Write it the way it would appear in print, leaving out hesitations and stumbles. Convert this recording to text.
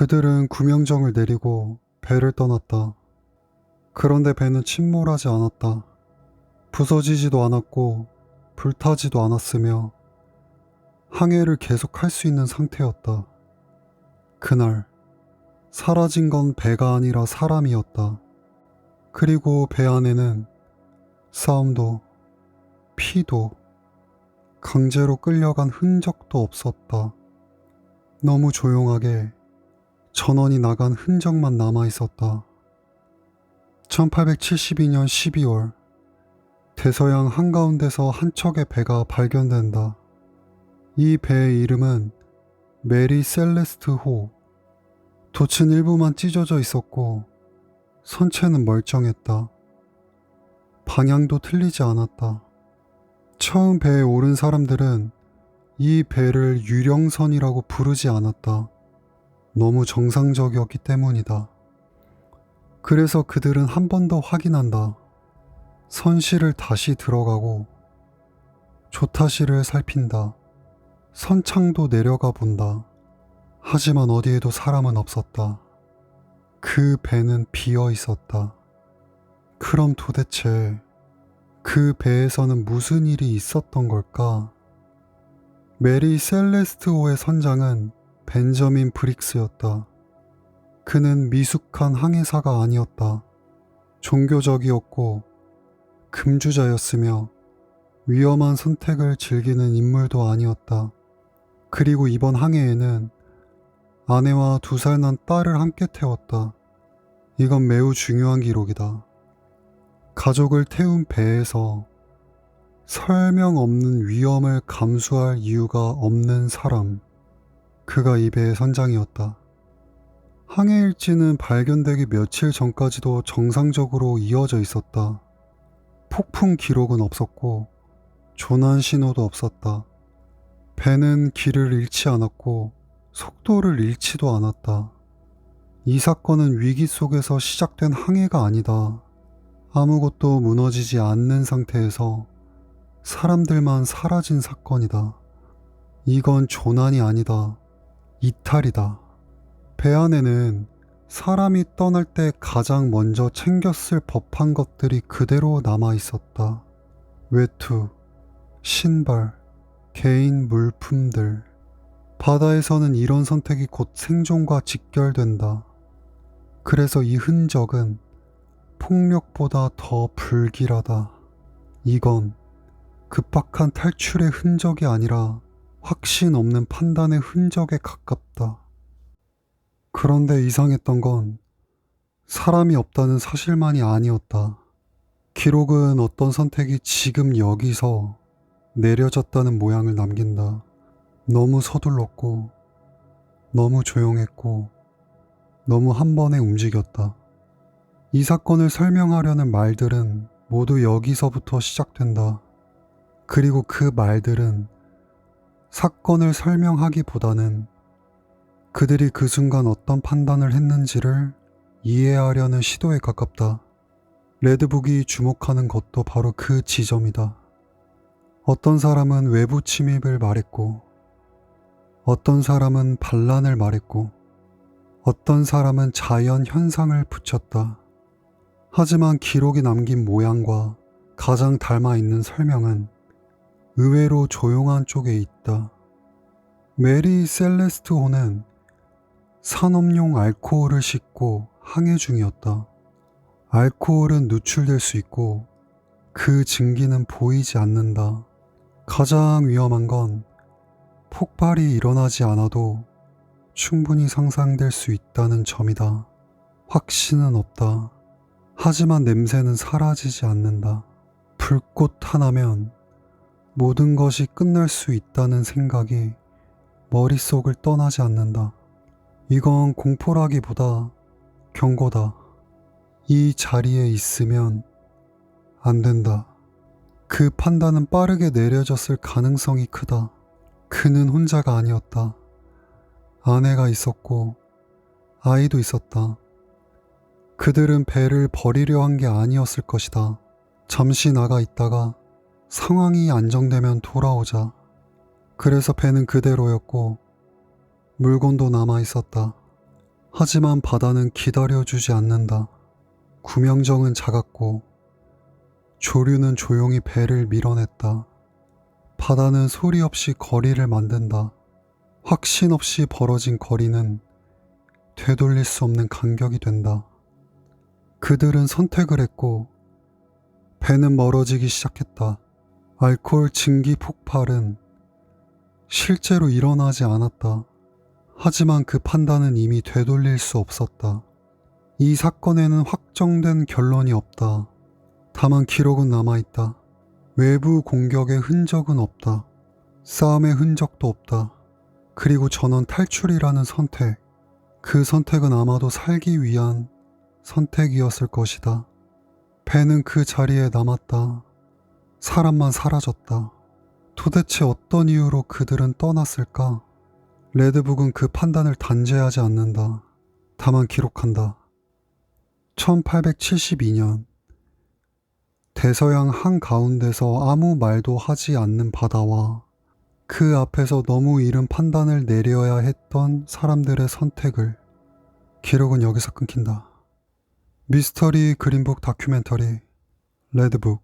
그들은 구명정을 내리고 배를 떠났다. 그런데 배는 침몰하지 않았다. 부서지지도 않았고 불타지도 않았으며 항해를 계속할 수 있는 상태였다. 그날 사라진 건 배가 아니라 사람이었다. 그리고 배 안에는 싸움도 피도 강제로 끌려간 흔적도 없었다. 너무 조용하게 전원이 나간 흔적만 남아 있었다. 1872년 12월 대서양 한가운데서 한 척의 배가 발견된다. 이 배의 이름은 메리 셀레스트 호. 돛은 일부만 찢어져 있었고 선체는 멀쩡했다. 방향도 틀리지 않았다. 처음 배에 오른 사람들은 이 배를 유령선이라고 부르지 않았다. 너무 정상적이었기 때문이다. 그래서 그들은 한 번 더 확인한다. 선실을 다시 들어가고 조타실을 살핀다. 선창도 내려가 본다. 하지만 어디에도 사람은 없었다. 그 배는 비어 있었다. 그럼 도대체 그 배에서는 무슨 일이 있었던 걸까? 메리 셀레스트호의 선장은 벤저민 브릭스였다. 그는 미숙한 항해사가 아니었다. 종교적이었고 금주자였으며 위험한 선택을 즐기는 인물도 아니었다. 그리고 이번 항해에는 아내와 2살 난 딸을 함께 태웠다. 이건 매우 중요한 기록이다. 가족을 태운 배에서 설명 없는 위험을 감수할 이유가 없는 사람. 그가 이 배의 선장이었다. 항해 일지는 발견되기 며칠 전까지도 정상적으로 이어져 있었다. 폭풍 기록은 없었고 조난 신호도 없었다. 배는 길을 잃지 않았고 속도를 잃지도 않았다. 이 사건은 위기 속에서 시작된 항해가 아니다. 아무것도 무너지지 않는 상태에서 사람들만 사라진 사건이다. 이건 조난이 아니다. 이탈이다. 배 안에는 사람이 떠날 때 가장 먼저 챙겼을 법한 것들이 그대로 남아 있었다. 외투, 신발, 개인 물품들. 바다에서는 이런 선택이 곧 생존과 직결된다. 그래서 이 흔적은 폭력보다 더 불길하다. 이건 급박한 탈출의 흔적이 아니라 확신 없는 판단의 흔적에 가깝다. 그런데 이상했던 건 사람이 없다는 사실만이 아니었다. 기록은 어떤 선택이 지금 여기서 내려졌다는 모양을 남긴다. 너무 서둘렀고, 너무 조용했고, 너무 한 번에 움직였다. 이 사건을 설명하려는 말들은 모두 여기서부터 시작된다. 그리고 그 말들은 사건을 설명하기보다는 그들이 그 순간 어떤 판단을 했는지를 이해하려는 시도에 가깝다. 레드북이 주목하는 것도 바로 그 지점이다. 어떤 사람은 외부 침입을 말했고, 어떤 사람은 반란을 말했고, 어떤 사람은 자연 현상을 붙였다. 하지만 기록이 남긴 모양과 가장 닮아 있는 설명은 의외로 조용한 쪽에 있다. 메리 셀레스트호는 산업용 알코올을 싣고 항해 중이었다. 알코올은 누출될 수 있고 그 증기는 보이지 않는다. 가장 위험한 건 폭발이 일어나지 않아도 충분히 상상될 수 있다는 점이다. 확신은 없다. 하지만 냄새는 사라지지 않는다. 불꽃 하나면 모든 것이 끝날 수 있다는 생각이 머릿속을 떠나지 않는다. 이건 공포라기보다 경고다. 이 자리에 있으면 안 된다. 그 판단은 빠르게 내려졌을 가능성이 크다. 그는 혼자가 아니었다. 아내가 있었고 아이도 있었다. 그들은 배를 버리려 한 게 아니었을 것이다. 잠시 나가 있다가 상황이 안정되면 돌아오자. 그래서 배는 그대로였고 물건도 남아 있었다. 하지만 바다는 기다려주지 않는다. 구명정은 작았고 조류는 조용히 배를 밀어냈다. 바다는 소리 없이 거리를 만든다. 확신 없이 벌어진 거리는 되돌릴 수 없는 간격이 된다. 그들은 선택을 했고 배는 멀어지기 시작했다. 알코올 증기 폭발은 실제로 일어나지 않았다. 하지만 그 판단은 이미 되돌릴 수 없었다. 이 사건에는 확정된 결론이 없다. 다만 기록은 남아있다. 외부 공격의 흔적은 없다. 싸움의 흔적도 없다. 그리고 전원 탈출이라는 선택. 그 선택은 아마도 살기 위한 선택이었을 것이다. 배는 그 자리에 남았다. 사람만 사라졌다. 도대체 어떤 이유로 그들은 떠났을까? 레드북은 그 판단을 단죄하지 않는다. 다만 기록한다. 1872년 대서양 한가운데서 아무 말도 하지 않는 바다와 그 앞에서 너무 이른 판단을 내려야 했던 사람들의 선택을. 기록은 여기서 끊긴다. 미스터리 그린북 다큐멘터리 레드북